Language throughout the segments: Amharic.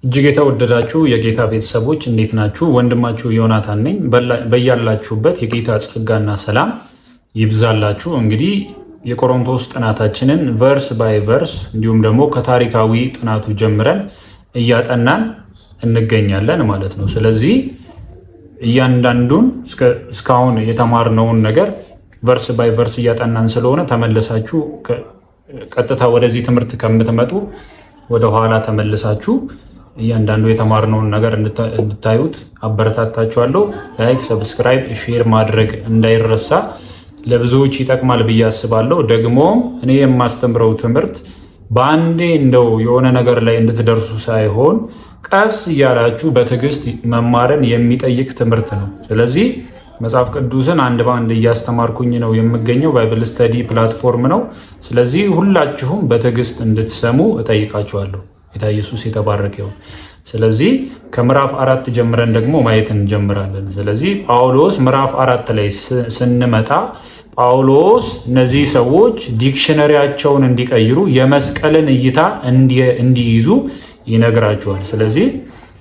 እጅግ የተወደዳችሁ የጌታ ቤተሰቦች እንዴት ናችሁ? ወንድማችሁ ዮናታን ነኝ። በያላችሁበት የጌታ ጸጋና ሰላም ይብዛላችሁ። እንግዲህ የቆሮንቶስ ጥናታችንን ቨርስ ባይ ቨርስ እንዲሁም ደግሞ ከታሪካዊ ጥናቱ ጀምረን እያጠናን እንገኛለን ማለት ነው። ስለዚህ እያንዳንዱን እስካሁን የተማርነውን ነገር ቨርስ ባይ ቨርስ እያጠናን ስለሆነ ተመልሳችሁ ቀጥታ ወደዚህ ትምህርት ከምትመጡ ወደኋላ ተመልሳችሁ እያንዳንዱ የተማርነውን ነገር እንድታዩት አበረታታችኋለሁ። ላይክ፣ ሰብስክራይብ፣ ሼር ማድረግ እንዳይረሳ። ለብዙዎች ይጠቅማል ብዬ አስባለሁ። ደግሞም እኔ የማስተምረው ትምህርት በአንዴ እንደው የሆነ ነገር ላይ እንድትደርሱ ሳይሆን ቀስ እያላችሁ በትዕግስት መማርን የሚጠይቅ ትምህርት ነው። ስለዚህ መጽሐፍ ቅዱስን አንድ በአንድ እያስተማርኩኝ ነው የምገኘው። ባይብል ስተዲ ፕላትፎርም ነው። ስለዚህ ሁላችሁም በትዕግስት እንድትሰሙ እጠይቃችኋለሁ። ጌታ ኢየሱስ የተባረከ ይሁን። ስለዚህ ከምዕራፍ 4 ጀምረን ደግሞ ማየት እንጀምራለን። ስለዚህ ጳውሎስ ምዕራፍ 4 ላይ ስንመጣ ጳውሎስ እነዚህ ሰዎች ዲክሽነሪያቸውን እንዲቀይሩ የመስቀልን እይታ እንዲይዙ ይነግራቸዋል። ስለዚህ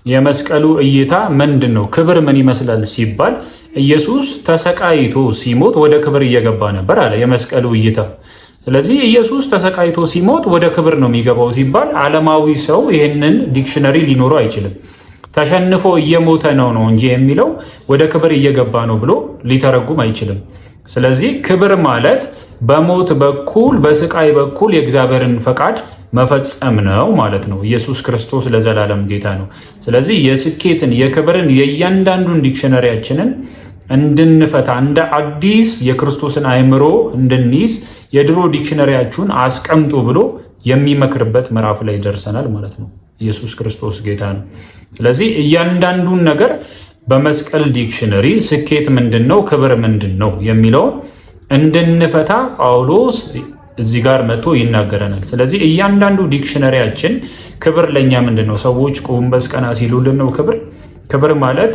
የመስቀሉ እይታ ምንድን ነው? ክብር ምን ይመስላል ሲባል ኢየሱስ ተሰቃይቶ ሲሞት ወደ ክብር እየገባ ነበር አለ የመስቀሉ እይታ። ስለዚህ ኢየሱስ ተሰቃይቶ ሲሞት ወደ ክብር ነው የሚገባው ሲባል ዓለማዊ ሰው ይህንን ዲክሽነሪ ሊኖረው አይችልም። ተሸንፎ እየሞተ ነው እንጂ የሚለው ወደ ክብር እየገባ ነው ብሎ ሊተረጉም አይችልም። ስለዚህ ክብር ማለት በሞት በኩል በስቃይ በኩል የእግዚአብሔርን ፈቃድ መፈጸም ነው ማለት ነው። ኢየሱስ ክርስቶስ ለዘላለም ጌታ ነው። ስለዚህ የስኬትን የክብርን የእያንዳንዱን ዲክሽነሪያችንን እንድንፈታ እንደ አዲስ የክርስቶስን አእምሮ እንድንይዝ የድሮ ዲክሽነሪያችሁን አስቀምጡ ብሎ የሚመክርበት ምዕራፍ ላይ ደርሰናል ማለት ነው። ኢየሱስ ክርስቶስ ጌታ ነው። ስለዚህ እያንዳንዱን ነገር በመስቀል ዲክሽነሪ ስኬት ምንድን ነው፣ ክብር ምንድን ነው የሚለውን እንድንፈታ ጳውሎስ እዚህ ጋር መጥቶ ይናገረናል። ስለዚህ እያንዳንዱ ዲክሽነሪያችን ክብር ለእኛ ምንድን ነው? ሰዎች ጎንበስ ቀና ሲሉልን ነው ክብር። ክብር ማለት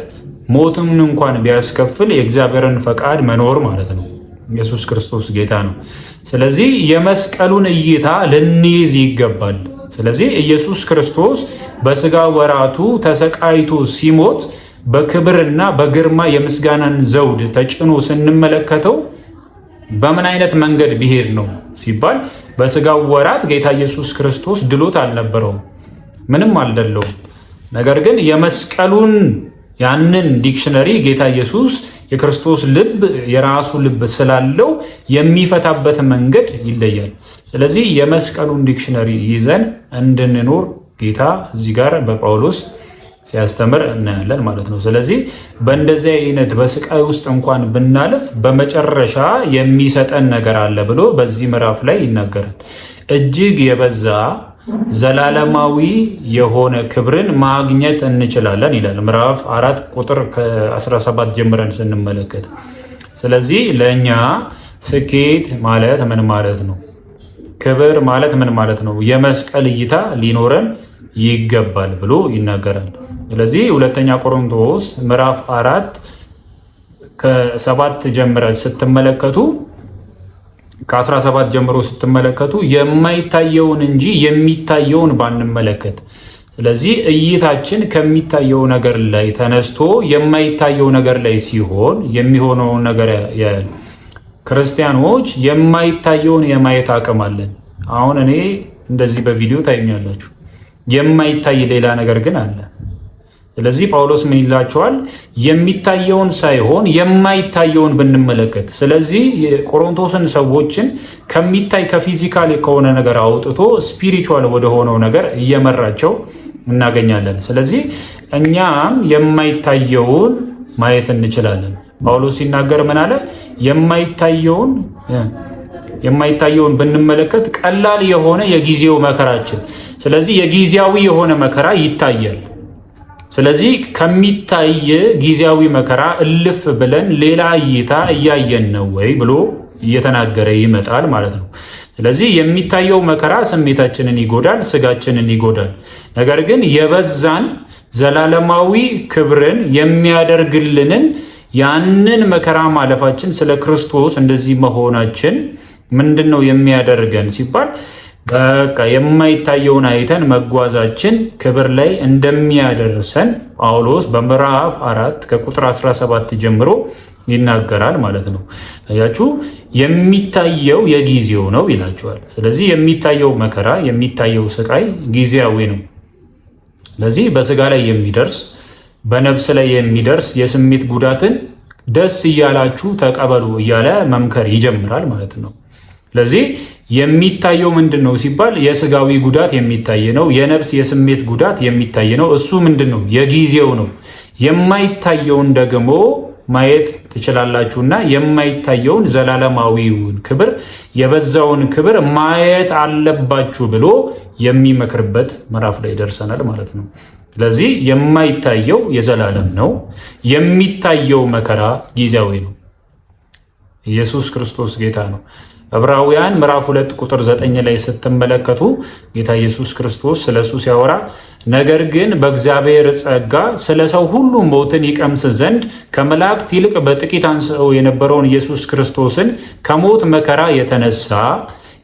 ሞትን እንኳን ቢያስከፍል የእግዚአብሔርን ፈቃድ መኖር ማለት ነው። ኢየሱስ ክርስቶስ ጌታ ነው። ስለዚህ የመስቀሉን እይታ ልንይዝ ይገባል። ስለዚህ ኢየሱስ ክርስቶስ በስጋ ወራቱ ተሰቃይቶ ሲሞት በክብርና በግርማ የምስጋናን ዘውድ ተጭኖ ስንመለከተው በምን አይነት መንገድ ቢሄድ ነው ሲባል በስጋው ወራት ጌታ ኢየሱስ ክርስቶስ ድሎት አልነበረውም፣ ምንም አልደለውም። ነገር ግን የመስቀሉን ያንን ዲክሽነሪ ጌታ ኢየሱስ የክርስቶስ ልብ የራሱ ልብ ስላለው የሚፈታበት መንገድ ይለያል። ስለዚህ የመስቀሉን ዲክሽነሪ ይዘን እንድንኖር ጌታ እዚህ ጋር በጳውሎስ ሲያስተምር እናያለን ማለት ነው። ስለዚህ በእንደዚህ አይነት በስቃይ ውስጥ እንኳን ብናልፍ በመጨረሻ የሚሰጠን ነገር አለ ብሎ በዚህ ምዕራፍ ላይ ይናገራል። እጅግ የበዛ ዘላለማዊ የሆነ ክብርን ማግኘት እንችላለን ይላል ምዕራፍ 4 ቁጥር 17 ጀምረን ስንመለከት። ስለዚህ ለእኛ ስኬት ማለት ምን ማለት ነው? ክብር ማለት ምን ማለት ነው? የመስቀል እይታ ሊኖረን ይገባል ብሎ ይናገራል። ስለዚህ ሁለተኛ ቆሮንቶስ ምዕራፍ 4 ከ7 ጀምረን ስትመለከቱ ከ17 ጀምሮ ስትመለከቱ የማይታየውን እንጂ የሚታየውን ባንመለከት። ስለዚህ እይታችን ከሚታየው ነገር ላይ ተነስቶ የማይታየው ነገር ላይ ሲሆን የሚሆነውን ነገር ያያል። ክርስቲያኖች የማይታየውን የማየት አቅም አለን። አሁን እኔ እንደዚህ በቪዲዮ ታዩኛላችሁ፣ የማይታይ ሌላ ነገር ግን አለ። ስለዚህ ጳውሎስ ምን ይላቸዋል? የሚታየውን ሳይሆን የማይታየውን ብንመለከት። ስለዚህ የቆሮንቶስን ሰዎችን ከሚታይ ከፊዚካል ከሆነ ነገር አውጥቶ ስፒሪቹዋል ወደሆነው ነገር እየመራቸው እናገኛለን። ስለዚህ እኛም የማይታየውን ማየት እንችላለን። ጳውሎስ ሲናገር ምን አለ? የማይታየውን ብንመለከት ቀላል የሆነ የጊዜው መከራችን። ስለዚህ የጊዜያዊ የሆነ መከራ ይታያል። ስለዚህ ከሚታይ ጊዜያዊ መከራ እልፍ ብለን ሌላ እይታ እያየን ነው ወይ ብሎ እየተናገረ ይመጣል ማለት ነው። ስለዚህ የሚታየው መከራ ስሜታችንን ይጎዳል፣ ስጋችንን ይጎዳል። ነገር ግን የበዛን ዘላለማዊ ክብርን የሚያደርግልንን ያንን መከራ ማለፋችን ስለ ክርስቶስ እንደዚህ መሆናችን ምንድን ነው የሚያደርገን ሲባል በቃ የማይታየውን አይተን መጓዛችን ክብር ላይ እንደሚያደርሰን ጳውሎስ በምዕራፍ 4 ከቁጥር 17 ጀምሮ ይናገራል ማለት ነው። አያችሁ፣ የሚታየው የጊዜው ነው ይላቸዋል። ስለዚህ የሚታየው መከራ፣ የሚታየው ስቃይ ጊዜያዊ ነው። ስለዚህ በስጋ ላይ የሚደርስ በነፍስ ላይ የሚደርስ የስሜት ጉዳትን ደስ እያላችሁ ተቀበሉ እያለ መምከር ይጀምራል ማለት ነው። ስለዚህ የሚታየው ምንድን ነው ሲባል የስጋዊ ጉዳት የሚታይ ነው። የነፍስ የስሜት ጉዳት የሚታይ ነው። እሱ ምንድን ነው? የጊዜው ነው። የማይታየውን ደግሞ ማየት ትችላላችሁና የማይታየውን ዘላለማዊውን ክብር የበዛውን ክብር ማየት አለባችሁ ብሎ የሚመክርበት ምዕራፍ ላይ ደርሰናል ማለት ነው። ስለዚህ የማይታየው የዘላለም ነው፣ የሚታየው መከራ ጊዜያዊ ነው። ኢየሱስ ክርስቶስ ጌታ ነው። ዕብራውያን ምዕራፍ 2 ቁጥር 9 ላይ ስትመለከቱ ጌታ ኢየሱስ ክርስቶስ ስለ እሱ ሲያወራ ነገር ግን በእግዚአብሔር ጸጋ ስለ ሰው ሁሉ ሞትን ይቀምስ ዘንድ ከመላእክት ይልቅ በጥቂት አንሰው የነበረውን ኢየሱስ ክርስቶስን ከሞት መከራ የተነሳ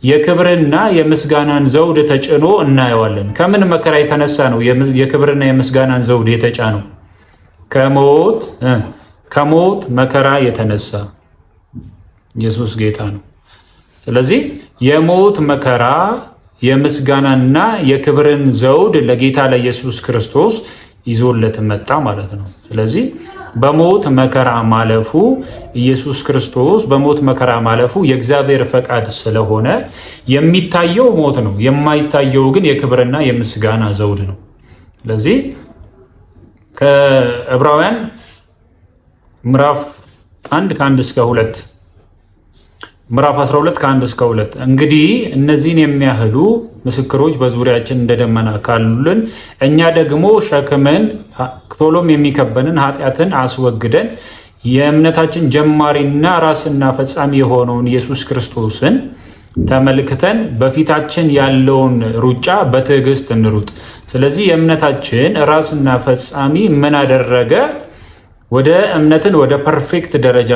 የክብርና የምስጋናን ዘውድ ተጭኖ እናየዋለን። ከምን መከራ የተነሳ ነው የክብርና የምስጋናን ዘውድ የተጫነው? ከሞት መከራ የተነሳ። ኢየሱስ ጌታ ነው። ስለዚህ የሞት መከራ የምስጋናና የክብርን ዘውድ ለጌታ ለኢየሱስ ክርስቶስ ይዞለት መጣ ማለት ነው። ስለዚህ በሞት መከራ ማለፉ ኢየሱስ ክርስቶስ በሞት መከራ ማለፉ የእግዚአብሔር ፈቃድ ስለሆነ የሚታየው ሞት ነው፣ የማይታየው ግን የክብርና የምስጋና ዘውድ ነው። ስለዚህ ከዕብራውያን ምዕራፍ 1 ከ1 እስከ 2 ምዕራፍ 12 ከ1 እስከ 2 እንግዲህ እነዚህን የሚያህሉ ምስክሮች በዙሪያችን እንደ ደመና ካሉልን እኛ ደግሞ ሸክምን ቶሎም የሚከበንን ኃጢአትን አስወግደን የእምነታችን ጀማሪና ራስና ፈጻሚ የሆነውን ኢየሱስ ክርስቶስን ተመልክተን በፊታችን ያለውን ሩጫ በትዕግስት እንሩጥ። ስለዚህ የእምነታችን ራስና ፈጻሚ ምን አደረገ? ወደ እምነትን ወደ ፐርፌክት ደረጃ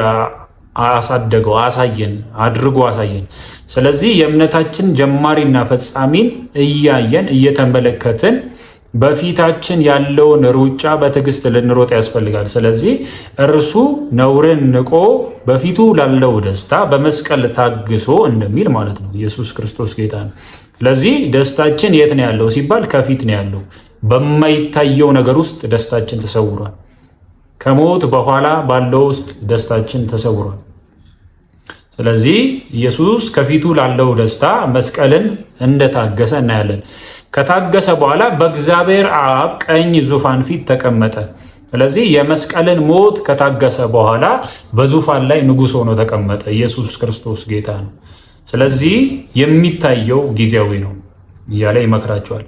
አሳደገው፣ አድርጎ አሳየን። ስለዚህ የእምነታችን ጀማሪና ፈጻሚን እያየን እየተመለከትን በፊታችን ያለውን ሩጫ በትዕግስት ልንሮጥ ያስፈልጋል። ስለዚህ እርሱ ነውርን ንቆ በፊቱ ላለው ደስታ በመስቀል ታግሶ እንደሚል ማለት ነው። ኢየሱስ ክርስቶስ ጌታ ነው። ስለዚህ ደስታችን የት ነው ያለው ሲባል ከፊት ነው ያለው። በማይታየው ነገር ውስጥ ደስታችን ተሰውሯል። ከሞት በኋላ ባለው ውስጥ ደስታችን ተሰውሯል። ስለዚህ ኢየሱስ ከፊቱ ላለው ደስታ መስቀልን እንደታገሰ እናያለን። ከታገሰ በኋላ በእግዚአብሔር አብ ቀኝ ዙፋን ፊት ተቀመጠ። ስለዚህ የመስቀልን ሞት ከታገሰ በኋላ በዙፋን ላይ ንጉሥ ሆኖ ተቀመጠ። ኢየሱስ ክርስቶስ ጌታ ነው። ስለዚህ የሚታየው ጊዜያዊ ነው እያለ ይመክራቸዋል።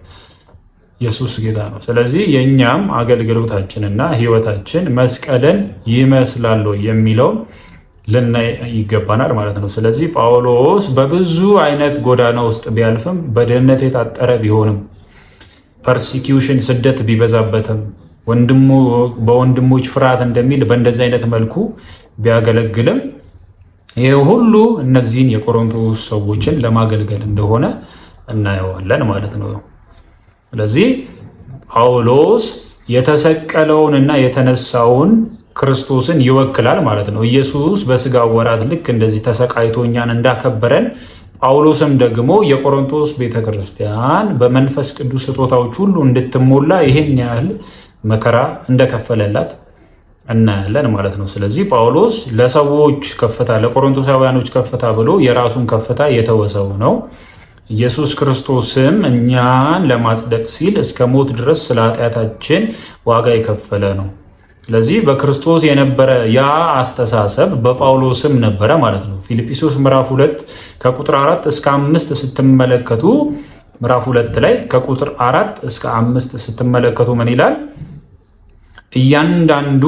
ኢየሱስ ጌታ ነው። ስለዚህ የእኛም አገልግሎታችንና ሕይወታችን መስቀልን ይመስላል የሚለውን ልናይ ይገባናል ማለት ነው። ስለዚህ ጳውሎስ በብዙ አይነት ጎዳና ውስጥ ቢያልፍም በድህነት የታጠረ ቢሆንም ፐርሲኪውሽን ስደት ቢበዛበትም በወንድሞች ፍርሃት እንደሚል በእንደዚህ አይነት መልኩ ቢያገለግልም ይህ ሁሉ እነዚህን የቆሮንቶስ ሰዎችን ለማገልገል እንደሆነ እናየዋለን ማለት ነው። ስለዚህ ጳውሎስ የተሰቀለውንና የተነሳውን ክርስቶስን ይወክላል ማለት ነው። ኢየሱስ በስጋ ወራት ልክ እንደዚህ ተሰቃይቶ እኛን እንዳከበረን ጳውሎስም ደግሞ የቆሮንቶስ ቤተክርስቲያን በመንፈስ ቅዱስ ስጦታዎች ሁሉ እንድትሞላ ይህን ያህል መከራ እንደከፈለላት እናያለን ማለት ነው። ስለዚህ ጳውሎስ ለሰዎች ከፍታ፣ ለቆሮንቶሳውያኖች ከፍታ ብሎ የራሱን ከፍታ የተወሰው ነው። ኢየሱስ ክርስቶስም እኛን ለማጽደቅ ሲል እስከ ሞት ድረስ ስለ ኃጢአታችን ዋጋ የከፈለ ነው። ስለዚህ በክርስቶስ የነበረ ያ አስተሳሰብ በጳውሎስም ነበረ ማለት ነው። ፊልጵስዩስ ምዕራፍ 2 ከቁጥር 4 እስከ 5 ስትመለከቱ ምዕራፍ 2 ላይ ከቁጥር 4 እስከ 5 ስትመለከቱ ምን ይላል? እያንዳንዱ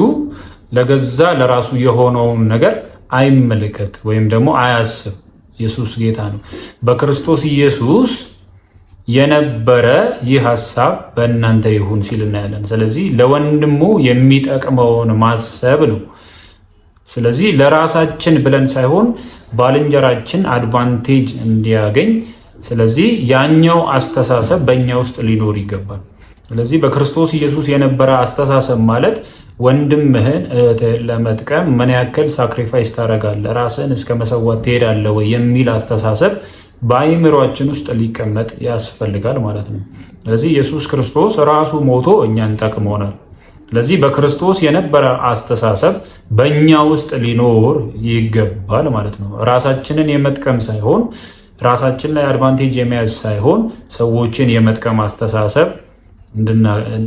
ለገዛ ለራሱ የሆነውን ነገር አይመለከት ወይም ደግሞ አያስብ። ኢየሱስ ጌታ ነው። በክርስቶስ ኢየሱስ የነበረ ይህ ሐሳብ በእናንተ ይሁን ሲል እናያለን። ስለዚህ ለወንድሙ የሚጠቅመውን ማሰብ ነው። ስለዚህ ለራሳችን ብለን ሳይሆን ባልንጀራችን አድቫንቴጅ እንዲያገኝ ስለዚህ ያኛው አስተሳሰብ በእኛ ውስጥ ሊኖር ይገባል። ስለዚህ በክርስቶስ ኢየሱስ የነበረ አስተሳሰብ ማለት ወንድምህን እህትህን ለመጥቀም ምን ያክል ሳክሪፋይስ ታደርጋለህ፣ ራስህን እስከ መሰዋት ትሄዳለህ ወይ የሚል አስተሳሰብ በአይምሯችን ውስጥ ሊቀመጥ ያስፈልጋል ማለት ነው። ስለዚህ ኢየሱስ ክርስቶስ ራሱ ሞቶ እኛን ጠቅሞናል። ስለዚህ በክርስቶስ የነበረ አስተሳሰብ በእኛ ውስጥ ሊኖር ይገባል ማለት ነው። ራሳችንን የመጥቀም ሳይሆን፣ ራሳችን ላይ አድቫንቴጅ የመያዝ ሳይሆን ሰዎችን የመጥቀም አስተሳሰብ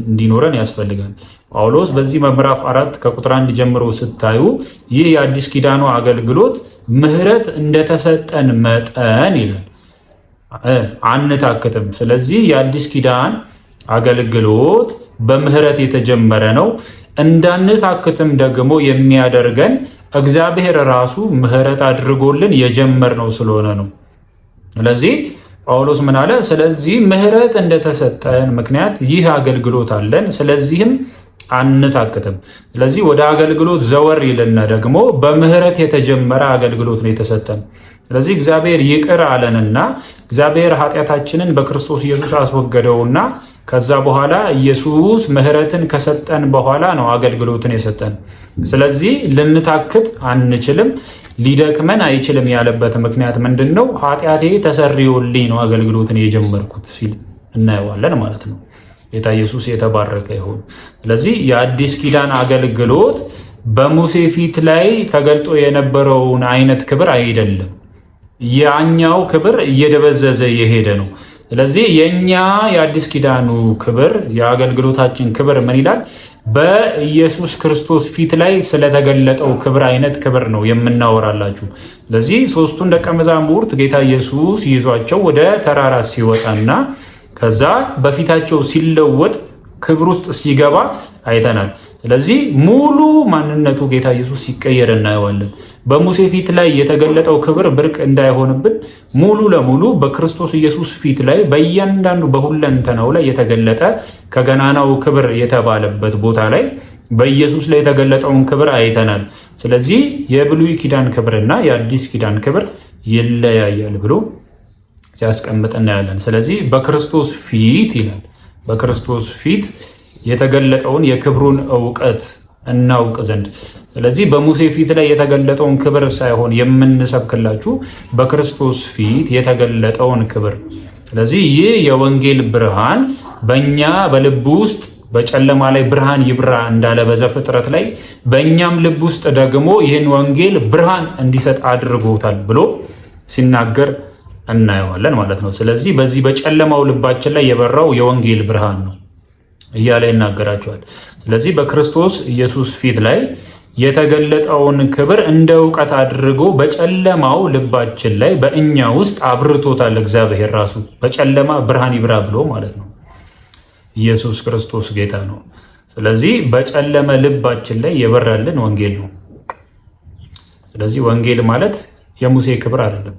እንዲኖረን ያስፈልጋል። ጳውሎስ በዚህ ምዕራፍ 4 ከቁጥር 1 ጀምሮ ስታዩ ይህ የአዲስ ኪዳኑ አገልግሎት ምሕረት እንደተሰጠን መጠን ይላል፣ አንታክትም። ስለዚህ የአዲስ ኪዳን አገልግሎት በምሕረት የተጀመረ ነው። እንዳንታክትም ደግሞ የሚያደርገን እግዚአብሔር ራሱ ምሕረት አድርጎልን የጀመርነው ስለሆነ ነው። ስለዚህ ጳውሎስ ምን አለ? ስለዚህ ምሕረት እንደተሰጠን ምክንያት ይህ አገልግሎት አለን፣ ስለዚህም አንታክትም። ስለዚህ ወደ አገልግሎት ዘወር ይልና ደግሞ በምሕረት የተጀመረ አገልግሎት ነው የተሰጠን። ስለዚህ እግዚአብሔር ይቅር አለንና እግዚአብሔር ኃጢአታችንን በክርስቶስ ኢየሱስ አስወገደውና ከዛ በኋላ ኢየሱስ ምሕረትን ከሰጠን በኋላ ነው አገልግሎትን የሰጠን። ስለዚህ ልንታክት አንችልም፣ ሊደክመን አይችልም ያለበት ምክንያት ምንድን ነው? ኃጢአቴ ተሰርዮልኝ ነው አገልግሎትን የጀመርኩት ሲል እናየዋለን ማለት ነው። ጌታ ኢየሱስ የተባረከ ይሁን። ስለዚህ የአዲስ ኪዳን አገልግሎት በሙሴ ፊት ላይ ተገልጦ የነበረውን አይነት ክብር አይደለም። ያኛው ክብር እየደበዘዘ የሄደ ነው። ስለዚህ የኛ የአዲስ ኪዳኑ ክብር የአገልግሎታችን ክብር ምን ይላል? በኢየሱስ ክርስቶስ ፊት ላይ ስለተገለጠው ክብር አይነት ክብር ነው የምናወራላችሁ። ስለዚህ ሦስቱን ደቀ መዛሙርት ጌታ ኢየሱስ ይዟቸው ወደ ተራራ ሲወጣና ከዛ በፊታቸው ሲለወጥ ክብር ውስጥ ሲገባ አይተናል። ስለዚህ ሙሉ ማንነቱ ጌታ ኢየሱስ ሲቀየር እናየዋለን። በሙሴ ፊት ላይ የተገለጠው ክብር ብርቅ እንዳይሆንብን ሙሉ ለሙሉ በክርስቶስ ኢየሱስ ፊት ላይ በእያንዳንዱ በሁለንተናው ላይ የተገለጠ ከገናናው ክብር የተባለበት ቦታ ላይ በኢየሱስ ላይ የተገለጠውን ክብር አይተናል። ስለዚህ የብሉይ ኪዳን ክብርና የአዲስ ኪዳን ክብር ይለያያል ብሎ ሲያስቀምጥ እናያለን። ስለዚህ በክርስቶስ ፊት ይላል፣ በክርስቶስ ፊት የተገለጠውን የክብሩን እውቀት እናውቅ ዘንድ። ስለዚህ በሙሴ ፊት ላይ የተገለጠውን ክብር ሳይሆን የምንሰብክላችሁ በክርስቶስ ፊት የተገለጠውን ክብር። ስለዚህ ይህ የወንጌል ብርሃን በእኛ በልብ ውስጥ በጨለማ ላይ ብርሃን ይብራ እንዳለ በዘፍጥረት ላይ በእኛም ልብ ውስጥ ደግሞ ይህን ወንጌል ብርሃን እንዲሰጥ አድርጎታል ብሎ ሲናገር እናየዋለን ማለት ነው። ስለዚህ በዚህ በጨለማው ልባችን ላይ የበራው የወንጌል ብርሃን ነው እያለ ይናገራቸዋል። ስለዚህ በክርስቶስ ኢየሱስ ፊት ላይ የተገለጠውን ክብር እንደ እውቀት አድርጎ በጨለማው ልባችን ላይ በእኛ ውስጥ አብርቶታል። እግዚአብሔር ራሱ በጨለማ ብርሃን ይብራ ብሎ ማለት ነው። ኢየሱስ ክርስቶስ ጌታ ነው። ስለዚህ በጨለመ ልባችን ላይ የበራልን ወንጌል ነው። ስለዚህ ወንጌል ማለት የሙሴ ክብር አይደለም።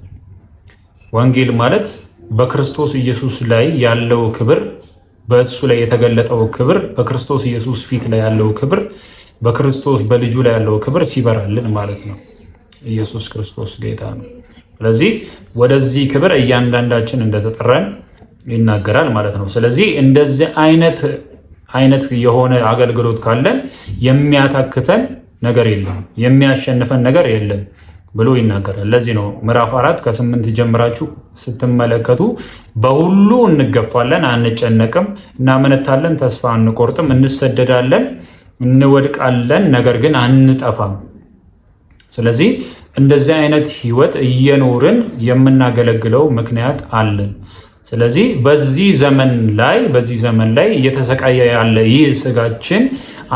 ወንጌል ማለት በክርስቶስ ኢየሱስ ላይ ያለው ክብር፣ በእሱ ላይ የተገለጠው ክብር፣ በክርስቶስ ኢየሱስ ፊት ላይ ያለው ክብር፣ በክርስቶስ በልጁ ላይ ያለው ክብር ሲበራልን ማለት ነው። ኢየሱስ ክርስቶስ ጌታ ነው። ስለዚህ ወደዚህ ክብር እያንዳንዳችን እንደተጠራን ይናገራል ማለት ነው። ስለዚህ እንደዚህ አይነት የሆነ አገልግሎት ካለን የሚያታክተን ነገር የለም፣ የሚያሸንፈን ነገር የለም ብሎ ይናገራል። ለዚህ ነው ምዕራፍ 4 ከ8 ጀምራችሁ ስትመለከቱ በሁሉ እንገፋለን፣ አንጨነቅም፣ እናመነታለን፣ ተስፋ አንቆርጥም፣ እንሰደዳለን፣ እንወድቃለን፣ ነገር ግን አንጠፋም። ስለዚህ እንደዚህ አይነት ህይወት እየኖርን የምናገለግለው ምክንያት አለን። ስለዚህ በዚህ ዘመን ላይ እየተሰቃየ ያለ ይህ ስጋችን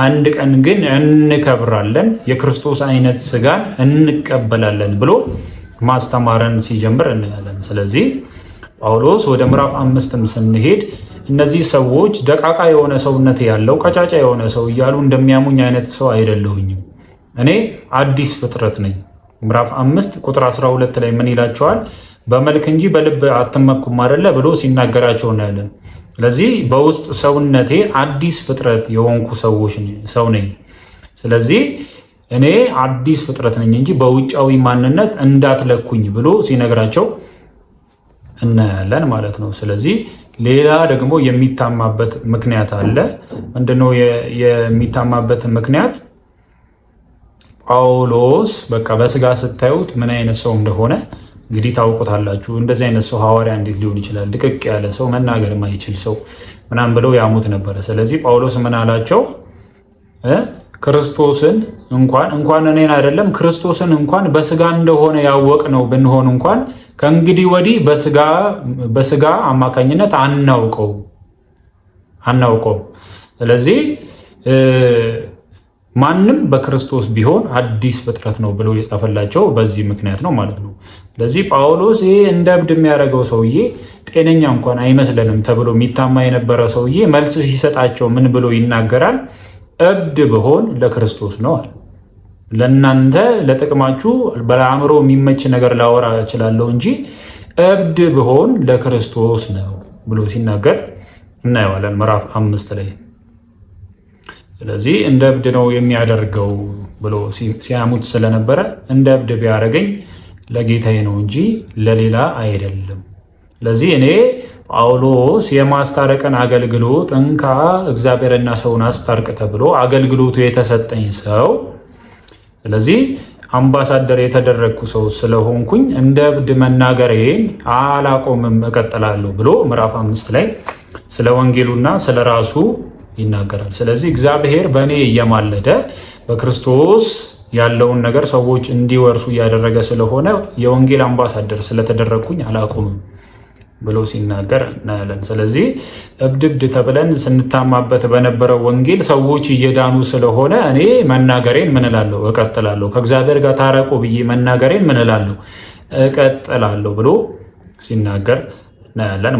አንድ ቀን ግን እንከብራለን፣ የክርስቶስ አይነት ስጋን እንቀበላለን ብሎ ማስተማረን ሲጀምር እናያለን። ስለዚህ ጳውሎስ ወደ ምዕራፍ 5ም ስንሄድ እነዚህ ሰዎች ደቃቃ የሆነ ሰውነት ያለው ቀጫጫ የሆነ ሰው እያሉ እንደሚያሙኝ አይነት ሰው አይደለሁኝም፣ እኔ አዲስ ፍጥረት ነኝ። ምዕራፍ 5 ቁጥር 12 ላይ ምን ይላቸዋል? በመልክ እንጂ በልብ አትመኩም አይደለ ብሎ ሲናገራቸው እናያለን። ስለዚህ በውስጥ ሰውነቴ አዲስ ፍጥረት የሆንኩ ሰው ነኝ። ስለዚህ እኔ አዲስ ፍጥረት ነኝ እንጂ በውጫዊ ማንነት እንዳትለኩኝ ብሎ ሲነግራቸው እናያለን ማለት ነው። ስለዚህ ሌላ ደግሞ የሚታማበት ምክንያት አለ። ምንድነው የሚታማበት ምክንያት? ጳውሎስ በቃ በስጋ ስታዩት ምን አይነት ሰው እንደሆነ እንግዲህ ታውቁታላችሁ። እንደዚህ አይነት ሰው ሐዋርያ እንዴት ሊሆን ይችላል? ድቅቅ ያለ ሰው፣ መናገር የማይችል ሰው ምናምን ብለው ያሙት ነበረ። ስለዚህ ጳውሎስ ምን አላቸው? ክርስቶስን እንኳን እኔን አይደለም ክርስቶስን እንኳን በስጋ እንደሆነ ያወቅ ነው ብንሆን እንኳን ከእንግዲህ ወዲህ በስጋ አማካኝነት አናውቀው። ስለዚህ ማንም በክርስቶስ ቢሆን አዲስ ፍጥረት ነው ብሎ የጻፈላቸው በዚህ ምክንያት ነው ማለት ነው። ስለዚህ ጳውሎስ ይሄ እንደ እብድ የሚያደርገው ሰውዬ ጤነኛ እንኳን አይመስለንም ተብሎ የሚታማ የነበረ ሰውዬ መልስ ሲሰጣቸው ምን ብሎ ይናገራል? እብድ ብሆን ለክርስቶስ ነው አለ። ለእናንተ ለጥቅማችሁ በአእምሮ የሚመች ነገር ላወራ እችላለሁ እንጂ እብድ ብሆን ለክርስቶስ ነው ብሎ ሲናገር እናየዋለን ምዕራፍ 5 ላይ። ስለዚህ እንደ እብድ ነው የሚያደርገው ብሎ ሲያሙት ስለነበረ እንደ እብድ ቢያደርገኝ ለጌታዬ ነው እንጂ ለሌላ አይደለም። ስለዚህ እኔ ጳውሎስ የማስታረቅን አገልግሎት እንካ እግዚአብሔርና ሰውን አስታርቅ ተብሎ አገልግሎቱ የተሰጠኝ ሰው፣ ስለዚህ አምባሳደር የተደረግኩ ሰው ስለሆንኩኝ እንደ እብድ መናገሬን አላቆምም፣ እቀጥላለሁ ብሎ ምዕራፍ 5 ላይ ስለ ወንጌሉና ስለ ራሱ ይናገራል። ስለዚህ እግዚአብሔር በእኔ እየማለደ በክርስቶስ ያለውን ነገር ሰዎች እንዲወርሱ እያደረገ ስለሆነ የወንጌል አምባሳደር ስለተደረግኩኝ አላቆምም ብሎ ሲናገር እናያለን። ስለዚህ እብድ ተብለን ስንታማበት በነበረው ወንጌል ሰዎች እየዳኑ ስለሆነ እኔ መናገሬን ምን እላለሁ? እቀጥላለሁ። ከእግዚአብሔር ጋር ታረቁ ብዬ መናገሬን ምን እላለሁ? እቀጥላለሁ ብሎ ሲናገር እናያለን።